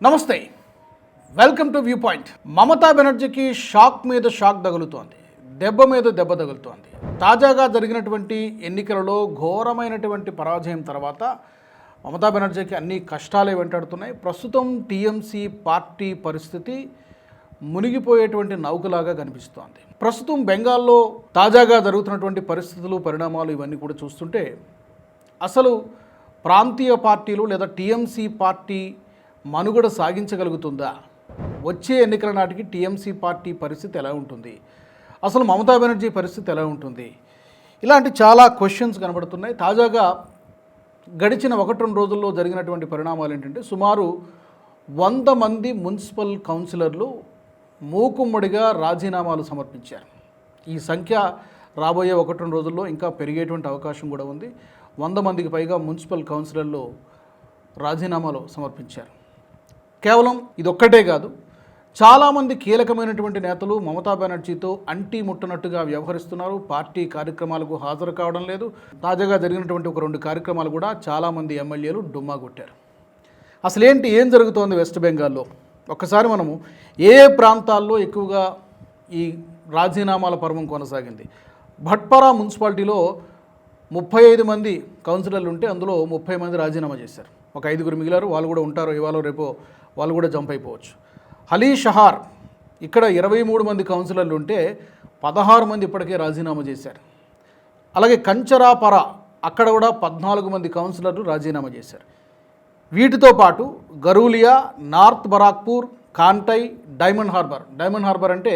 నమస్తే, welcome to view point. Mamata బెనర్జీకి shock మీద షాక్ తగులుతోంది, దెబ్బ మీద దెబ్బ తగులుతోంది. తాజాగా జరిగినటువంటి ఎన్నికలలో ఘోరమైనటువంటి పరాజయం తర్వాత మమతా బెనర్జీకి అన్ని కష్టాలే వెంటాడుతున్నాయి. ప్రస్తుతం టీఎంసీ పార్టీ పరిస్థితి మునిగిపోయేటువంటి నౌకలాగా కనిపిస్తోంది. ప్రస్తుతం బెంగాల్లో తాజాగా జరుగుతున్నటువంటి పరిస్థితులు, పరిణామాలు ఇవన్నీ కూడా చూస్తుంటే అసలు ప్రాంతీయ పార్టీలు లేదా టీఎంసీ పార్టీ మనుగడ సాగించగలుగుతుందా? వచ్చే ఎన్నికల నాటికి టీఎంసీ పార్టీ పరిస్థితి ఎలా ఉంటుంది? అసలు మమతా బెనర్జీ పరిస్థితి ఎలా ఉంటుంది? ఇలాంటి చాలా క్వశ్చన్స్ కనబడుతున్నాయి. తాజాగా గడిచిన 1-2 రోజుల్లో జరిగినటువంటి పరిణామాలు ఏంటంటే, సుమారు 100 మంది మున్సిపల్ కౌన్సిలర్లు మూకుమ్మడిగా రాజీనామాలు సమర్పించారు. ఈ సంఖ్య రాబోయే 1-2 రోజుల్లో ఇంకా పెరిగేటువంటి అవకాశం కూడా ఉంది. 100 మందికి పైగా మున్సిపల్ కౌన్సిలర్లు రాజీనామాలు సమర్పించారు. కేవలం ఇదొక్కటే కాదు, చాలామంది కీలకమైనటువంటి నేతలు మమతా బెనర్జీతో అంటీ ముట్టనట్టుగా వ్యవహరిస్తున్నారు. పార్టీ కార్యక్రమాలకు హాజరు కావడం లేదు. తాజాగా జరిగినటువంటి 1-2 కార్యక్రమాలు కూడా చాలామంది ఎమ్మెల్యేలు డుమ్మా కొట్టారు. అసలేంటి, ఏం జరుగుతోంది వెస్ట్ బెంగాల్లో? ఒక్కసారి మనము ఏ ప్రాంతాల్లో ఎక్కువగా ఈ రాజీనామాల పర్వం కొనసాగింది? భట్పరా మున్సిపాలిటీలో 35 మంది కౌన్సిలర్లు ఉంటే అందులో 30 మంది రాజీనామా చేశారు. ఒక 5గురు మిగిలారు. వాళ్ళు కూడా ఉంటారో ఇవాళ రేపో వాళ్ళు కూడా జంప్ అయిపోవచ్చు. హలీ షహార్ ఇక్కడ 23 మంది కౌన్సిలర్లు ఉంటే 16 మంది ఇప్పటికే రాజీనామా చేశారు. అలాగే కంచరాపరా అక్కడ కూడా 14 మంది కౌన్సిలర్లు రాజీనామా చేశారు. వీటితో పాటు గరూలియా, నార్త్ బరాక్పూర్, కాంటై, డైమండ్ హార్బర్ అంటే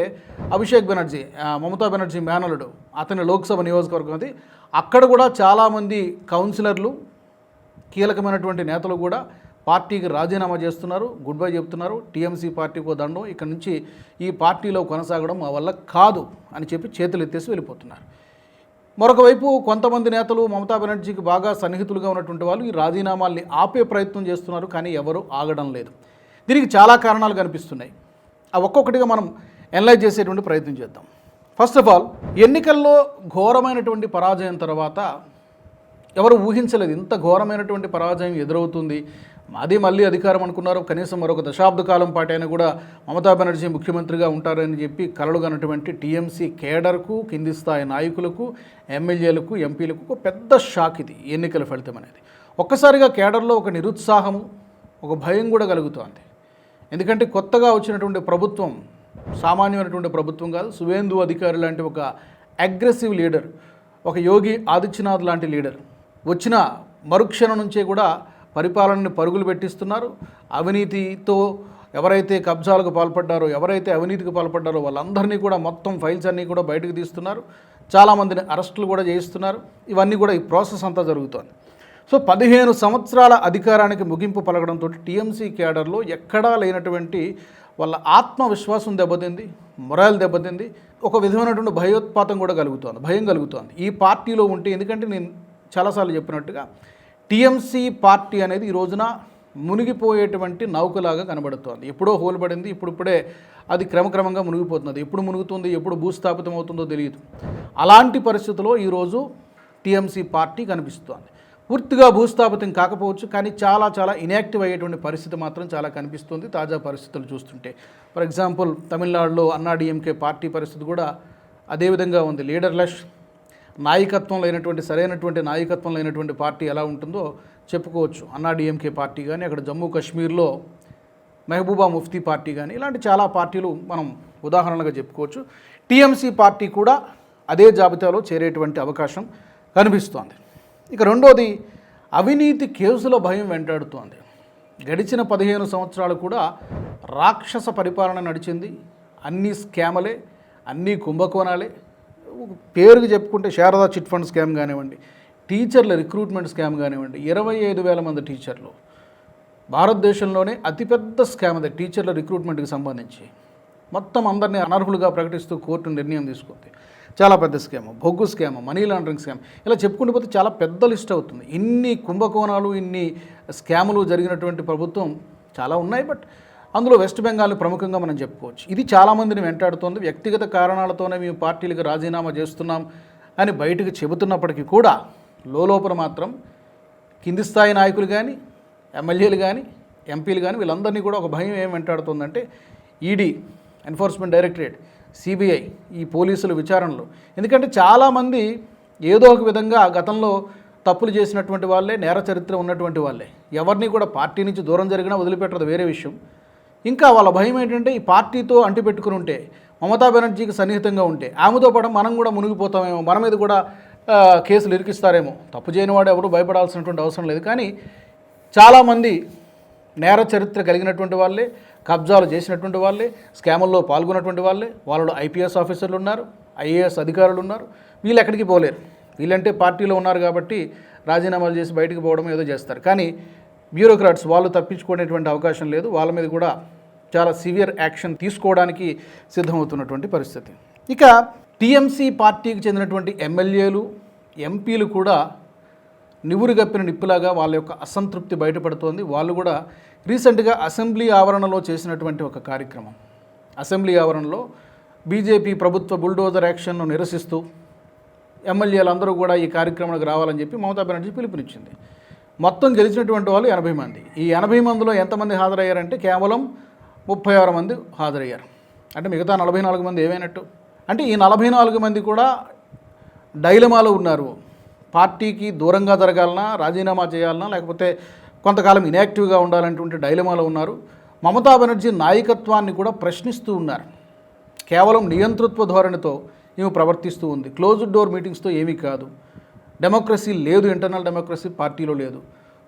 అభిషేక్ బెనర్జీ, మమతా బెనర్జీ మేనలుడు, అతని లోక్సభ నియోజకవర్గం అది. అక్కడ కూడా చాలామంది కౌన్సిలర్లు, కీలకమైనటువంటి నేతలు కూడా పార్టీకి రాజీనామా చేస్తున్నారు, గుడ్ బై చెప్తున్నారు. టీఎంసీ పార్టీకో దండం, ఇక్కడ నుంచి ఈ పార్టీలో కొనసాగడం మా వల్ల కాదు అని చెప్పి చేతులు ఎత్తేసి వెళ్ళిపోతున్నారు. మరొక వైపు కొంతమంది నేతలు మమతా బెనర్జీకి బాగా సన్నిహితులుగా ఉన్నటువంటి వాళ్ళు ఈ రాజీనామాల్ని ఆపే ప్రయత్నం చేస్తున్నారు, కానీ ఎవరు ఆగడం లేదు. దీనికి చాలా కారణాలు కనిపిస్తున్నాయి. ఆ ఒక్కొక్కటిగా మనం అనలైజ్ చేసేటువంటి ప్రయత్నం చేద్దాం. ఫస్ట్ ఆఫ్ ఆల్, ఎన్నికల్లో ఘోరమైనటువంటి పరాజయం తర్వాత ఎవరు ఊహించలేదు ఇంత ఘోరమైనటువంటి పరాజయం ఎదురవుతుంది, అది మళ్ళీ అధికారం అనుకున్నారు. కనీసం మరొక దశాబ్ద కాలం పాటైనా కూడా మమతా బెనర్జీ ముఖ్యమంత్రిగా ఉంటారని చెప్పి కలలుగన్నటువంటి టీఎంసీ కేడర్కు, కింది స్థాయి నాయకులకు, ఎమ్మెల్యేలకు, ఎంపీలకు ఒక పెద్ద షాక్ ఇది ఎన్నికల ఫలితం అనేది. ఒక్కసారిగా కేడర్లో ఒక నిరుత్సాహము, ఒక భయం కూడా కలుగుతోంది. ఎందుకంటే కొత్తగా వచ్చినటువంటి ప్రభుత్వం సామాన్యమైనటువంటి ప్రభుత్వం కాదు. సువేందు అధికారి లాంటి ఒక అగ్రెసివ్ లీడర్, ఒక యోగి ఆదిత్యనాథ్ లాంటి లీడర్ వచ్చిన మరుక్షణం నుంచే కూడా పరిపాలనని పరుగులు పెట్టిస్తున్నారు. అవినీతితో ఎవరైతే కబ్జాలకు పాల్పడ్డారో, ఎవరైతే అవినీతికి పాల్పడ్డారో వాళ్ళందరినీ కూడా మొత్తం ఫైల్స్ అన్నీ కూడా బయటకు తీస్తున్నారు. చాలామందిని అరెస్టులు కూడా చేయిస్తున్నారు. ఇవన్నీ కూడా ఈ ప్రాసెస్ అంతా జరుగుతోంది. సో 15 సంవత్సరాల అధికారానికి ముగింపు పలకడంతో టీఎంసీ క్యాడర్లో ఎక్కడా లేనటువంటి వాళ్ళ ఆత్మవిశ్వాసం దెబ్బతింది, మొరాల్ దెబ్బతింది. ఒక విధమైనటువంటి భయోత్పాతం కూడా కలుగుతోంది, భయం కలుగుతోంది ఈ పార్టీలో ఉంటే. ఎందుకంటే నేను చాలాసార్లు చెప్పినట్టుగా టీఎంసీ పార్టీ అనేది ఈ రోజున మునిగిపోయేటువంటి నౌకలాగా కనబడుతోంది. ఎప్పుడో హోల్పడింది, ఇప్పుడిప్పుడే అది క్రమక్రమంగా మునిగిపోతున్నది. ఎప్పుడు మునుగుతుంది, ఎప్పుడు భూస్థాపితం అవుతుందో తెలియదు. అలాంటి పరిస్థితుల్లో ఈరోజు టీఎంసీ పార్టీ కనిపిస్తోంది. పూర్తిగా భూస్థాపితం కాకపోవచ్చు, కానీ చాలా చాలా ఇన్యాక్టివ్ అయ్యేటువంటి పరిస్థితి మాత్రం చాలా కనిపిస్తుంది తాజా పరిస్థితులు చూస్తుంటే. ఫర్ ఎగ్జాంపుల్, తమిళనాడులో అన్నాడీఎంకే పార్టీ పరిస్థితి కూడా అదేవిధంగా ఉంది. లీడర్లెస్, నాయకత్వం లేనటువంటి, సరైనటువంటి నాయకత్వం లేనటువంటి పార్టీ ఎలా ఉంటుందో చెప్పుకోవచ్చు. అన్నాడీఎంకే పార్టీ కానీ, అక్కడ జమ్మూ కాశ్మీర్లో మెహబూబా ముఫ్తీ పార్టీ కానీ, ఇలాంటి చాలా పార్టీలు మనం ఉదాహరణగా చెప్పుకోవచ్చు. టీఎంసీ పార్టీ కూడా అదే జాబితాలో చేరేటువంటి అవకాశం కనిపిస్తోంది. ఇక రెండోది, అవినీతి కేసుల భయం వెంటాడుతోంది. గడిచిన 15 సంవత్సరాలు కూడా రాక్షస పరిపాలన నడిచింది. అన్నీ స్కామలే, అన్నీ కుంభకోణాలే. పేరుకి చెప్పుకుంటే శారదా చిట్ ఫండ్ స్కామ్ కానివ్వండి, టీచర్ల రిక్రూట్మెంట్ స్కామ్ కానివ్వండి, 25,000 మంది టీచర్లు, భారతదేశంలోనే అతిపెద్ద స్కామ్ అది టీచర్ల రిక్రూట్మెంట్కి సంబంధించి. మొత్తం అందరినీ అనర్హులుగా ప్రకటిస్తూ కోర్టు నిర్ణయం తీసుకుంది. చాలా పెద్ద స్కామ్, బొగ్గు స్కామ్, మనీ లాండరింగ్ స్కామ్, ఇలా చెప్పుకుంటూ పోతే చాలా పెద్ద లిస్ట్ అవుతుంది. ఇన్ని కుంభకోణాలు, ఇన్ని స్కాములు జరిగినటువంటి ప్రభుత్వం చాలా ఉన్నాయి. బట్ అందులో వెస్ట్ బెంగాల్ని ప్రముఖంగా మనం చెప్పుకోవచ్చు. ఇది చాలామందిని వెంటాడుతోంది. వ్యక్తిగత కారణాలతోనే మేము పార్టీలకు రాజీనామా చేస్తున్నాం అని బయటకు చెబుతున్నప్పటికీ కూడా లోపల మాత్రం కింది స్థాయి నాయకులు కానీ, ఎమ్మెల్యేలు కానీ, ఎంపీలు కానీ వీళ్ళందరినీ కూడా ఒక భయం ఏం వెంటాడుతుందంటే ఈడీ, ఎన్ఫోర్స్మెంట్ డైరెక్టరేట్, సిబిఐ, ఈ పోలీసుల విచారణలు. ఎందుకంటే చాలామంది ఏదో ఒక విధంగా గతంలో తప్పులు చేసినటువంటి వాళ్ళే, నేర చరిత్ర ఉన్నటువంటి వాళ్ళే. ఎవరిని కూడా పార్టీ నుంచి దూరం జరిగినా వదిలిపెట్టదు వేరే విషయం. ఇంకా వాళ్ళ భయం ఏంటంటే ఈ పార్టీతో అంటిపెట్టుకుని ఉంటే, మమతా బెనర్జీకి సన్నిహితంగా ఉంటే ఆమెతో పాటు మనం కూడా మునిగిపోతామేమో, మన మీద కూడా కేసులు ఇరికిస్తారేమో. తప్పు చేయని వాడు ఎవరు భయపడాల్సినటువంటి అవసరం లేదు. కానీ చాలామంది నేర చరిత్ర కలిగినటువంటి వాళ్ళే, కబ్జాలు చేసినటువంటి వాళ్ళే, స్కాముల్లో పాల్గొన్నటువంటి వాళ్ళే, వాళ్ళలో ఐపీఎస్ ఆఫీసర్లు ఉన్నారు, ఐఏఎస్ అధికారులు ఉన్నారు. వీళ్ళు ఎక్కడికి పోలేరు. వీళ్ళంటే పార్టీలో ఉన్నారు కాబట్టి రాజీనామాలు చేసి బయటికి పోవడం ఏదో చేస్తారు. కానీ బ్యూరోక్రాట్స్ వాళ్ళు తప్పించుకునేటువంటి అవకాశం లేదు. వాళ్ళ మీద కూడా చాలా సివియర్ యాక్షన్ తీసుకోవడానికి సిద్ధమవుతున్నటువంటి పరిస్థితి. ఇక టీఎంసీ పార్టీకి చెందినటువంటి ఎమ్మెల్యేలు, ఎంపీలు కూడా నివురుగప్పిన నిప్పులాగా వాళ్ళ యొక్క అసంతృప్తి బయటపడుతోంది. వాళ్ళు కూడా రీసెంట్గా అసెంబ్లీ ఆవరణలో చేసినటువంటి ఒక కార్యక్రమం, అసెంబ్లీ ఆవరణలో బీజేపీ ప్రభుత్వ బుల్డోజర్ యాక్షన్ను నిరసిస్తూ ఎమ్మెల్యేలు అందరూ కూడా ఈ కార్యక్రమానికి రావాలని చెప్పి మమతా బెనర్జీ పిలుపునిచ్చింది. మొత్తం గెలిచినటువంటి వాళ్ళు 80 మంది. ఈ 80 మందిలో ఎంతమంది హాజరయ్యారంటే కేవలం 36 మంది హాజరయ్యారు. అంటే మిగతా 44 మంది ఏమైనట్టు? అంటే ఈ 44 మంది కూడా డైలమాలో ఉన్నారు. పార్టీకి దూరంగా జరగాలన్నా, రాజీనామా చేయాలన్నా, లేకపోతే కొంతకాలం ఇన్యాక్టివ్గా ఉండాలనేటువంటి డైలమాలో ఉన్నారు. మమతా బెనర్జీ నాయకత్వాన్ని కూడా ప్రశ్నిస్తూ ఉన్నారు. కేవలం నియంతృత్వ ధోరణితో ఈమె ప్రవర్తిస్తూ ఉంది. క్లోజ్డ్ డోర్ మీటింగ్స్తో ఏమీ కాదు. డెమోక్రసీ లేదు, ఇంటర్నల్ డెమోక్రసీ పార్టీలో లేదు.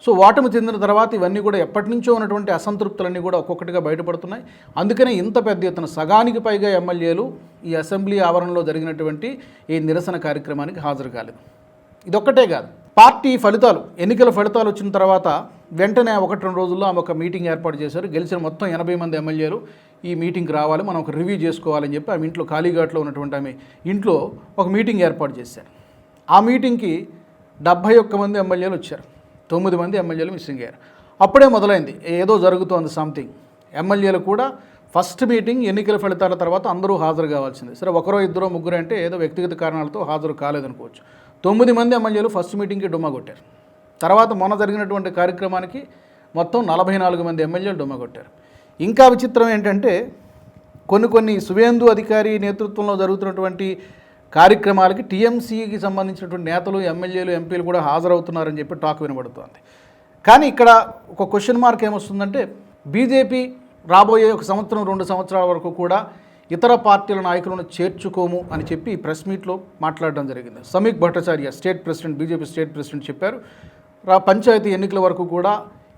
సో ఓటమి చెందిన తర్వాత ఇవన్నీ కూడా ఎప్పటి నుంచో ఉన్నటువంటి అసంతృప్తులన్నీ కూడా ఒక్కొక్కటిగా బయటపడుతున్నాయి. అందుకనే ఇంత పెద్ద ఎత్తున సగానికి పైగా ఎమ్మెల్యేలు ఈ అసెంబ్లీ ఆవరణలో జరిగినటువంటి ఈ నిరసన కార్యక్రమానికి హాజరు కాలేదు. ఇదొక్కటే కాదు, పార్టీ ఫలితాలు, ఎన్నికల ఫలితాలు వచ్చిన తర్వాత వెంటనే 1-2 రోజుల్లో ఆమె ఒక మీటింగ్ ఏర్పాటు చేశారు. గెలిచిన మొత్తం 80 మంది ఎమ్మెల్యేలు ఈ మీటింగ్కి రావాలి, మనం ఒక రివ్యూ చేసుకోవాలని చెప్పి ఆమె ఇంట్లో, కాళీఘాట్లో ఉన్నటువంటి ఆమె ఇంట్లో ఒక మీటింగ్ ఏర్పాటు చేశారు. ఆ మీటింగ్కి 71 మంది ఎమ్మెల్యేలు వచ్చారు. 9 మంది ఎమ్మెల్యేలు మిస్సింగ్ అయ్యారు. అప్పుడే మొదలైంది ఏదో జరుగుతోంది సంథింగ్. ఎమ్మెల్యేలు కూడా ఫస్ట్ మీటింగ్ ఎన్నికల ఫలితాల తర్వాత అందరూ హాజరు కావాల్సింది. సరే, ఒకరో ఇద్దరో ముగ్గురు అంటే ఏదో వ్యక్తిగత కారణాలతో హాజరు కాలేదనుకోవచ్చు. 9 మంది ఎమ్మెల్యేలు ఫస్ట్ మీటింగ్కి డుమ్మా కొట్టారు. తర్వాత మొన్న జరిగినటువంటి కార్యక్రమానికి మొత్తం 44 మంది ఎమ్మెల్యేలు డుమ్మా కొట్టారు. ఇంకా విచిత్రం ఏంటంటే కొన్ని సువేందు అధికారి నేతృత్వంలో జరుగుతున్నటువంటి కార్యక్రమాలకి టీఎంసీకి సంబంధించినటువంటి నేతలు, ఎమ్మెల్యేలు, ఎంపీలు కూడా హాజరవుతున్నారని చెప్పి టాక్ వినబడుతోంది. కానీ ఇక్కడ ఒక క్వశ్చన్ మార్క్ ఏమొస్తుందంటే, బీజేపీ రాబోయే 1 సంవత్సరం 2 సంవత్సరాల వరకు కూడా ఇతర పార్టీల నాయకులను చేర్చుకోము అని చెప్పి ప్రెస్ మీట్లో మాట్లాడడం జరిగింది. Samik Bhattacharya, state president, BJP state president చెప్పారు, పంచాయతీ ఎన్నికల వరకు కూడా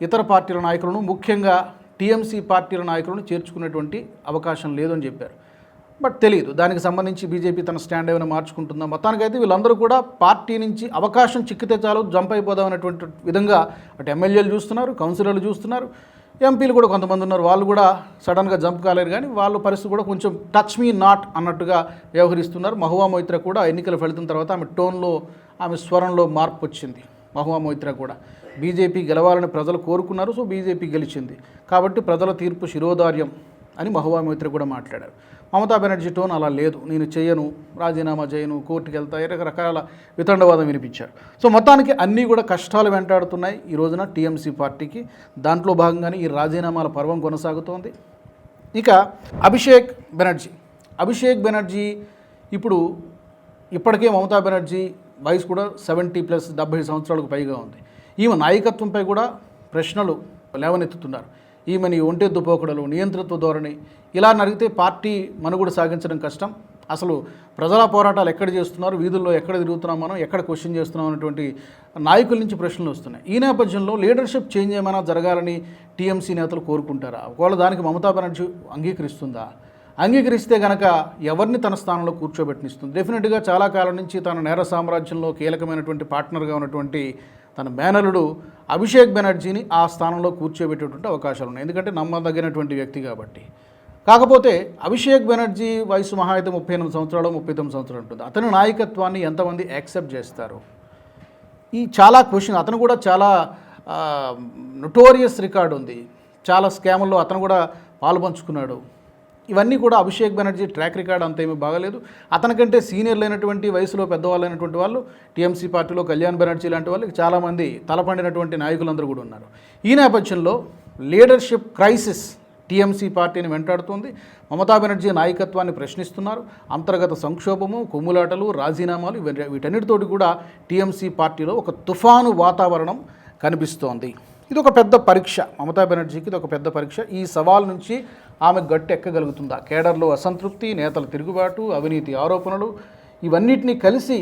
ఇతర పార్టీల నాయకులను, ముఖ్యంగా టీఎంసీ పార్టీల నాయకులను చేర్చుకునేటువంటి అవకాశం లేదని చెప్పారు. బట్ తెలియదు దానికి సంబంధించి బీజేపీ తన స్టాండ్ ఏమైనా మార్చుకుంటుందా. మొత్తానికైతే వీళ్ళందరూ కూడా పార్టీ నుంచి అవకాశం చిక్కితే చాలు జంప్ అయిపోదాం అనేటువంటి విధంగా అటు ఎమ్మెల్యేలు చూస్తున్నారు, కౌన్సిలర్లు చూస్తున్నారు, ఎంపీలు కూడా కొంతమంది ఉన్నారు. వాళ్ళు కూడా సడన్గా జంప్ కాలేరు. కానీ వాళ్ళ పరిస్థితి కూడా కొంచెం టచ్ మీ నాట్ అన్నట్టుగా వ్యవహరిస్తున్నారు. మహువా మొయిత్రా కూడా ఎన్నికల ఫలితం తర్వాత ఆమె టోన్లో, ఆమె స్వరంలో మార్పు వచ్చింది. మహువా మొయిత్రా కూడా బీజేపీ గెలవాలని ప్రజలు కోరుకున్నారు, సో బీజేపీ గెలిచింది కాబట్టి ప్రజల తీర్పు శిరోధార్యం అని మహువా మొయిత్రా కూడా మాట్లాడారు. మమతా బెనర్జీ టోన్ అలా లేదు, నేను చేయను, రాజీనామా చేయను, కోర్టుకు వెళ్తా, రకరకాల వితండవాదం వినిపించారు. సో మొత్తానికి అన్నీ కూడా కష్టాలు వెంటాడుతున్నాయి ఈ రోజున టీఎంసీ పార్టీకి. దాంట్లో భాగంగానే ఈ రాజీనామాల పర్వం కొనసాగుతోంది. ఇక అభిషేక్ బెనర్జీ ఇప్పటికే మమతా బెనర్జీ వయసు కూడా 70+, 70 సంవత్సరాలకు పైగా ఉంది. ఈమె నాయకత్వంపై కూడా ప్రశ్నలు లేవనెత్తుతున్నారు. ఈమెని ఒంటెద్దు పోకడలు, నియంతృత్వ ధోరణి ఇలా నడిగితే పార్టీ మనుగడ సాగించడం కష్టం. అసలు ప్రజల పోరాటాలు ఎక్కడ చేస్తున్నారు, వీధుల్లో ఎక్కడ తిరుగుతున్నాం, మనం ఎక్కడ క్వశ్చన్ చేస్తున్నాం అనేటువంటి నాయకుల నుంచి ప్రశ్నలు వస్తున్నాయి. ఈ నేపథ్యంలో లీడర్షిప్ చేంజ్ ఏమైనా జరగాలని టీఎంసీ నేతలు కోరుకుంటారా? ఒకవేళ దానికి మమతా బెనర్జీ అంగీకరిస్తుందా? అంగీకరిస్తే కనుక ఎవరిని తన స్థానంలో కూర్చోబెట్టనిస్తుంది? డెఫినెట్గా చాలా కాలం నుంచి తన నేర సామ్రాజ్యంలో కీలకమైనటువంటి పార్ట్నర్గా ఉన్నటువంటి తన మేనలుడు అభిషేక్ బెనర్జీని ఆ స్థానంలో కూర్చోబెట్టేటువంటి అవకాశాలు ఉన్నాయి. ఎందుకంటే నమ్మదగినటువంటి వ్యక్తి కాబట్టి. కాకపోతే అభిషేక్ బెనర్జీ వయసు మహా అయితే 38 సంవత్సరాలు, 39 సంవత్సరాలు ఉంటుంది. అతని నాయకత్వాన్ని ఎంతమంది యాక్సెప్ట్ చేస్తారు? ఈ చాలా క్వశ్చన్. అతను కూడా చాలా నొటోరియస్ రికార్డు ఉంది, చాలా స్కాముల్లో అతను కూడా పాల్పంచుకున్నాడు. ఇవన్నీ కూడా అభిషేక్ బెనర్జీ ట్రాక్ రికార్డ్ అంత ఏమీ బాగలేదు. అతనికంటే సీనియర్లు అయినటువంటి, వయసులో పెద్దవాళ్ళు అయినటువంటి వాళ్ళు టీఎంసీ పార్టీలో కళ్యాణ్ బెనర్జీ లాంటి వాళ్ళకి చాలామంది తలపండినటువంటి నాయకులందరూ కూడా ఉన్నారు. ఈ నేపథ్యంలో లీడర్షిప్ క్రైసిస్ టీఎంసీ పార్టీని వెంటాడుతోంది. మమతా బెనర్జీ నాయకత్వాన్ని ప్రశ్నిస్తున్నారు. అంతర్గత సంక్షోభము, కుమ్ములాటలు, రాజీనామాలు వీటన్నిటితోటి కూడా టీఎంసీ పార్టీలో ఒక తుఫాను వాతావరణం కనిపిస్తోంది. ఇది ఒక పెద్ద పరీక్ష, మమతా బెనర్జీకి ఇది ఒక పెద్ద పరీక్ష. ఈ సవాల్ నుంచి ఆమె గట్టెక్కగలుగుతుందా? కేడర్లో అసంతృప్తి, నేతల తిరుగుబాటు, అవినీతి ఆరోపణలు ఇవన్నిటినీ కలిసి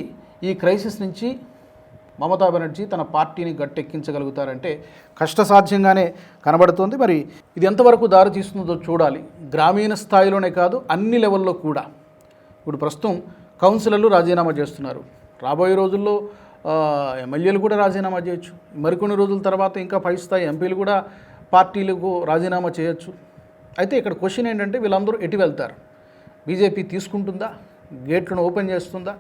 ఈ క్రైసిస్ నుంచి మమతా బెనర్జీ తన పార్టీని గట్టెక్కించగలుగుతారంటే కష్టసాధ్యంగానే కనబడుతోంది. మరి ఇది ఎంతవరకు దారి తీస్తుందో చూడాలి. గ్రామీణ స్థాయిలోనే కాదు, అన్ని లెవెల్లో కూడా. ఇప్పుడు ప్రస్తుతం కౌన్సిలర్లు రాజీనామా చేస్తున్నారు. రాబోయే రోజుల్లో ఎమ్మెల్యేలు కూడా రాజీనామా చేయొచ్చు. మరికొన్ని రోజుల తర్వాత ఇంకా పై స్థాయి ఎంపీలు కూడా పార్టీలకు రాజీనామా చేయొచ్చు. అయితే ఇక్కడ క్వశ్చన్ ఏంటంటే వీళ్ళందరూ ఎటు వెళ్తారు? బీజేపీ తీసుకుంటుందా? గేట్లను ఓపెన్ చేస్తుందా?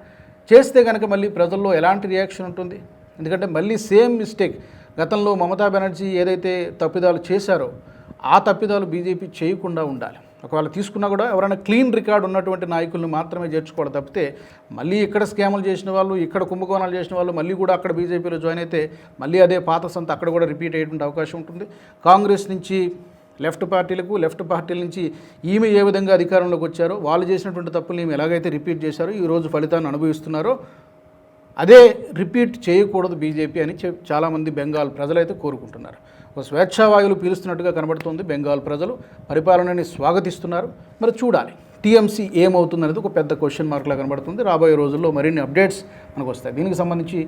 చేస్తే కనుక మళ్ళీ ప్రజల్లో ఎలాంటి రియాక్షన్ ఉంటుంది? ఎందుకంటే మళ్ళీ సేమ్ మిస్టేక్, గతంలో మమతా బెనర్జీ ఏదైతే తప్పిదాలు చేశారో ఆ తప్పిదాలు బీజేపీ చేయకుండా ఉండాలి. ఒకవేళ తీసుకున్నా కూడా ఎవరైనా క్లీన్ రికార్డు ఉన్నటువంటి నాయకులను మాత్రమే చేర్చుకోవడం తప్పితే మళ్ళీ ఇక్కడ స్కాములు చేసిన వాళ్ళు, ఇక్కడ కుంభకోణాలు చేసిన వాళ్ళు మళ్ళీ కూడా అక్కడ బీజేపీలో జాయిన్ అయితే మళ్ళీ అదే పాత సంత అక్కడ కూడా రిపీట్ అయ్యేటువంటి అవకాశం ఉంటుంది. కాంగ్రెస్ నుంచి లెఫ్ట్ పార్టీల నుంచి ఈమె ఏ విధంగా అధికారంలోకి వచ్చారో, వాళ్ళు చేసినటువంటి తప్పులు ఈమె ఎలాగైతే రిపీట్ చేశారో, ఈరోజు ఫలితాన్ని అనుభవిస్తున్నారో అదే రిపీట్ చేయకూడదు బీజేపీ అని చాలామంది బెంగాల్ ప్రజలైతే కోరుకుంటున్నారు. ఒక స్వేచ్ఛావాయువులు పీలుస్తున్నట్టుగా కనబడుతోంది. బెంగాల్ ప్రజలు పరిపాలనని స్వాగతిస్తున్నారు. మరి చూడాలి టీఎంసీ ఏమవుతుందనేది ఒక పెద్ద క్వశ్చన్ మార్క్లా కనబడుతుంది. రాబోయే రోజుల్లో మరిన్ని అప్డేట్స్ మనకు వస్తాయి. దీనికి సంబంధించి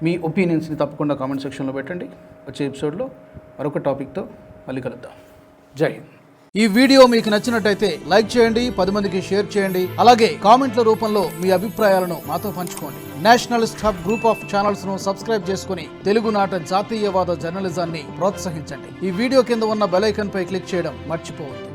మీ ఒపీనియన్స్ని తప్పకుండా కామెంట్ సెక్షన్లో పెట్టండి. వచ్చే ఎపిసోడ్లో మరొక టాపిక్తో మళ్ళీ కలుద్దాం. జై హింద్. ఈ వీడియో మీకు నచ్చినట్టయితే లైక్ చేయండి, 10 మందికి షేర్ చేయండి. అలాగే కామెంట్ల రూపంలో మీ అభిప్రాయాలను మాతో పంచుకోండి. Nationalist hub group of channels ను సబ్స్క్రైబ్ చేసుకుని తెలుగునాట జాతీయవాద జర్నలిజాన్ని ప్రోత్సహించండి. ఈ వీడియో కింద ఉన్న బెల్ ఐకాన్ పై క్లిక్ చేయడం మర్చిపోవద్దు.